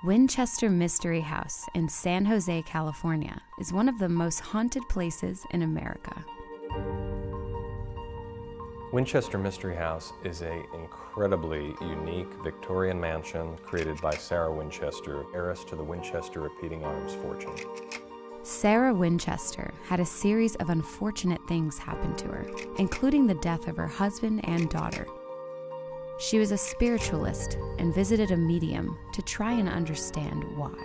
Winchester Mystery House in San Jose, California, is one of the most haunted places in America. Winchester Mystery House is an incredibly unique Victorian mansion created by Sarah Winchester, heiress to the Winchester Repeating Arms fortune. Sarah Winchester had a series of unfortunate things happen to her, including the death of her husband and daughter. She was a spiritualist and visited a medium to try and understand why.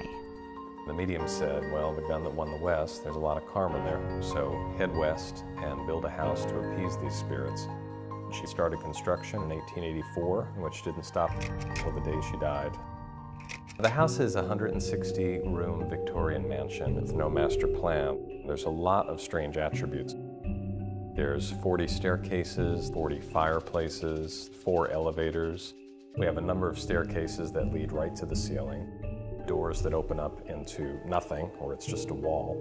The medium said, well, the gun that won the West, there's a lot of karma there, so head west and build a house to appease these spirits. She started construction in 1884, which didn't stop until the day she died. The house is a 160-room Victorian mansion with no master plan. There's a lot of strange attributes. There's 40 staircases, 40 fireplaces, 4 elevators. We have a number of staircases that lead right to the ceiling, doors that open up into nothing, or it's just a wall.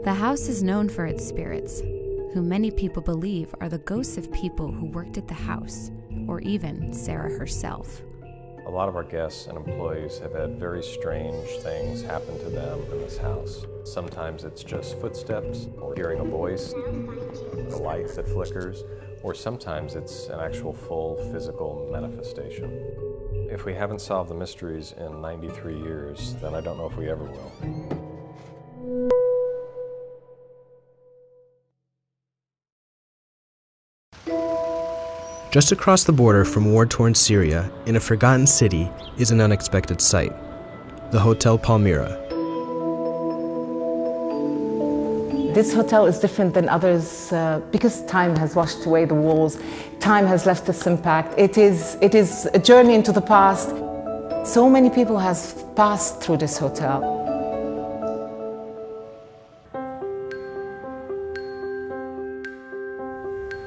The house is known for its spirits, who many people believe are the ghosts of people who worked at the house, or even Sarah herself. A lot of our guests and employees have had very strange things happen to them in this house. Sometimes it's just footsteps, or hearing a voice, a light that flickers, or sometimes it's an actual full physical manifestation. If we haven't solved the mysteries in 93 years, then I don't know if we ever will. Just across the border from war-torn Syria, in a forgotten city, is an unexpected sight: the Hotel Palmyra. This hotel is different than others because time has washed away the walls. Time has left its impact. It is a journey into the past. So many people have passed through this hotel.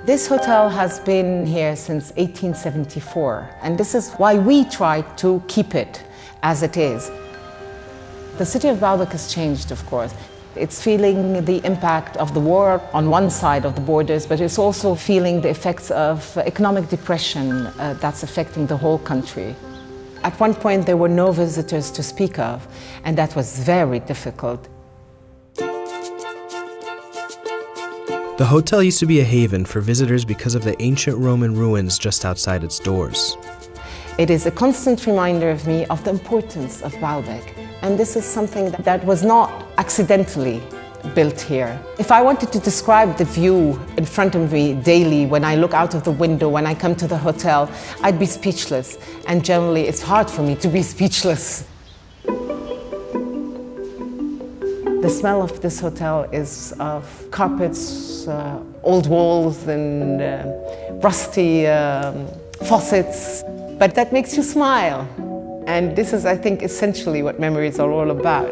This hotel has been here since 1874, and this is why we try to keep it as it is. The city of Baalbek has changed, of course. It's feeling the impact of the war on one side of the borders, but it's also feeling the effects of economic depression that's affecting the whole country. At one point, there were no visitors to speak of, and that was very difficult. The hotel used to be a haven for visitors because of the ancient Roman ruins just outside its doors. It is a constant reminder of me of the importance of Baalbek, and this is something that was not accidentally built here. If I wanted to describe the view in front of me daily when I look out of the window, when I come to the hotel, I'd be speechless, and generally it's hard for me to be speechless. The smell of this hotel is of carpets, old walls and rusty faucets, but that makes you smile. And this is, I think, essentially what memories are all about.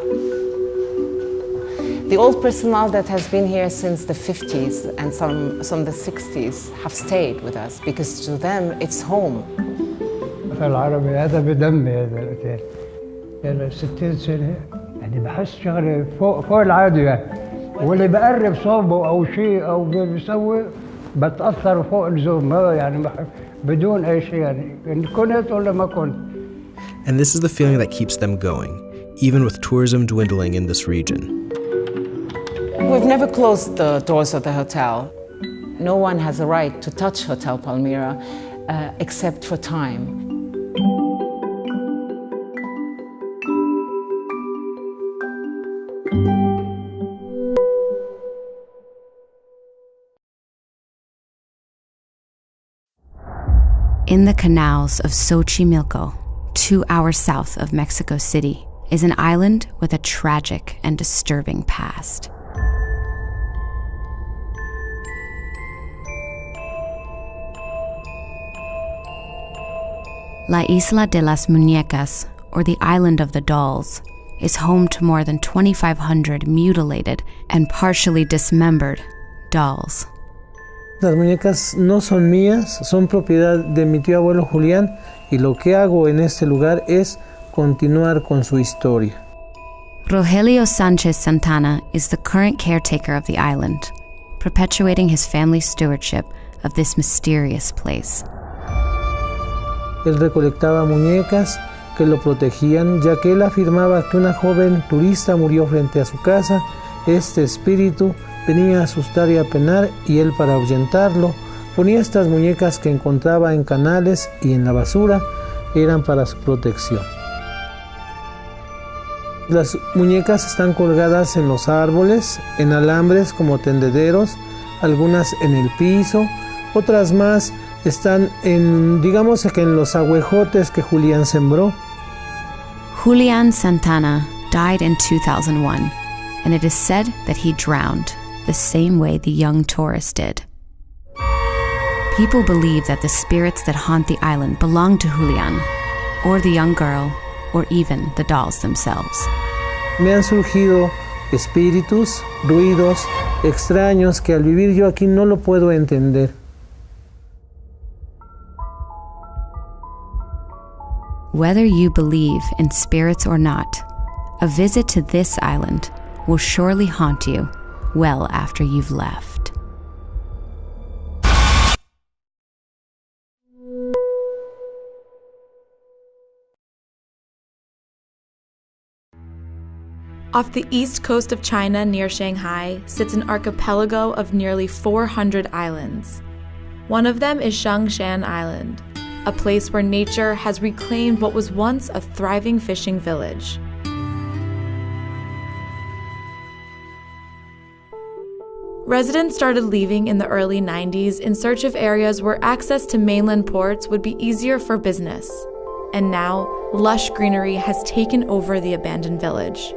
The old personnel that has been here since the 50s and some of the 60s have stayed with us because to them it's home. العربي هذا بدمي هذا الأوتيل. يعني 60 سنة يعني بحس شغلة فوق العادي يعني. واللي بقرب صوبه أو شيء أو بيسوي بتأثر فوق اللزوم يعني بدون أي شيء يعني كنت ولا ما كنت. And this is the feeling that keeps them going, even with tourism dwindling in this region. We've never closed the doors of the hotel. No one has a right to touch Hotel Palmyra except for time. In the canals of Xochimilco, 2 hours south of Mexico City, is an island with a tragic and disturbing past. La Isla de las Muñecas, or the Island of the Dolls, is home to more than 2,500 mutilated and partially dismembered dolls. Las muñecas no son mías, son propiedad de mi tío abuelo Julián, y lo que hago en este lugar es continuar con su historia. Rogelio Sanchez Santana is the current caretaker of the island, perpetuating his family's stewardship of this mysterious place. Él recolectaba muñecas que lo protegían, ya que él afirmaba que una joven turista murió frente a su casa. Este espíritu venía a asustar y a penar, y él, para ahuyentarlo, ponía estas muñecas que encontraba en canales y en la basura. Eran para su protección. Las muñecas están colgadas en los árboles, en alambres como tendederos, algunas en el piso, otras más están digamos que en los agüejotes que Julián sembró. Julián Santana died in 2001, and it is said that he drowned the same way the young tourist did. People believe that the spirits that haunt the island belong to Julián, or the young girl, or even the dolls themselves. Me han surgido espíritus, ruidos extraños que al vivir yo aquí no lo puedo entender. Whether you believe in spirits or not, a visit to this island will surely haunt you well after you've left. Off the east coast of China near Shanghai sits an archipelago of nearly 400 islands. One of them is Shangshan Island, a place where nature has reclaimed what was once a thriving fishing village. Residents started leaving in the early 90s in search of areas where access to mainland ports would be easier for business. And now, lush greenery has taken over the abandoned village.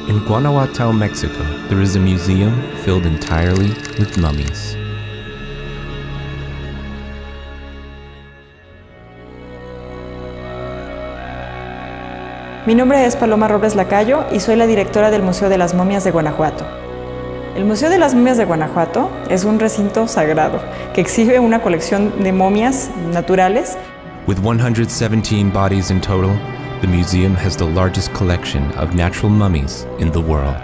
In Guanajuato, Mexico, there is a museum filled entirely with mummies. Mi nombre es Paloma Robles Lacayo y soy la directora del Museo de las Momias de Guanajuato. El Museo de las Momias de Guanajuato es un recinto sagrado que exhibe una colección de momias naturales. With 117 bodies in total, the museum has the largest collection of natural mummies in the world.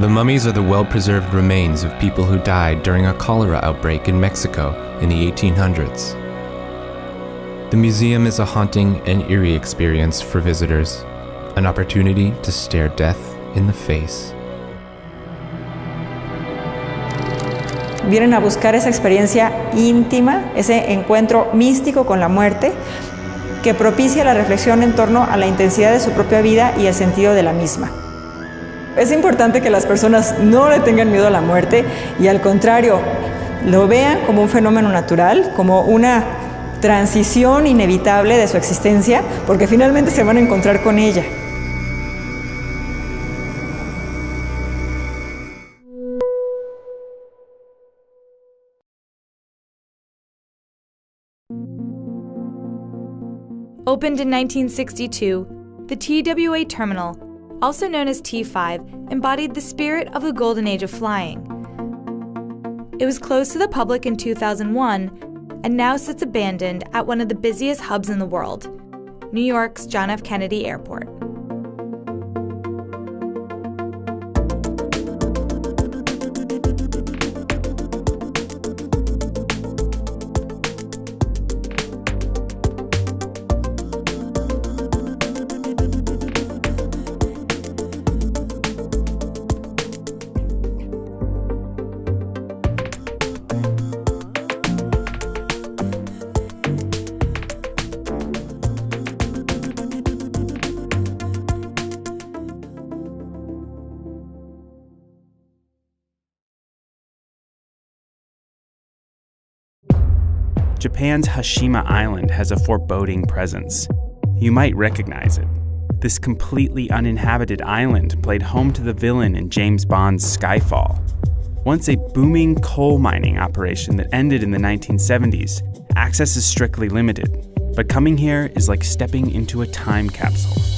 The mummies are the well-preserved remains of people who died during a cholera outbreak in Mexico in the 1800s. The museum is a haunting and eerie experience for visitors, an opportunity to stare death in the face. Vienen a buscar esa experiencia íntima, ese encuentro místico con la muerte, que propicia la reflexión en torno a la intensidad de su propia vida y el sentido de la misma. Es importante que las personas no le tengan miedo a la muerte y al contrario, lo vean como un fenómeno natural, como una transición inevitable de su existencia, porque finalmente se van a encontrar con ella. Opened in 1962, the TWA terminal, also known as T5, embodied the spirit of the golden age of flying. It was closed to the public in 2001 and now sits abandoned at one of the busiest hubs in the world, New York's John F. Kennedy Airport. Japan's Hashima Island has a foreboding presence. You might recognize it. This completely uninhabited island played home to the villain in James Bond's Skyfall. Once a booming coal mining operation that ended in the 1970s, access is strictly limited. But coming here is like stepping into a time capsule.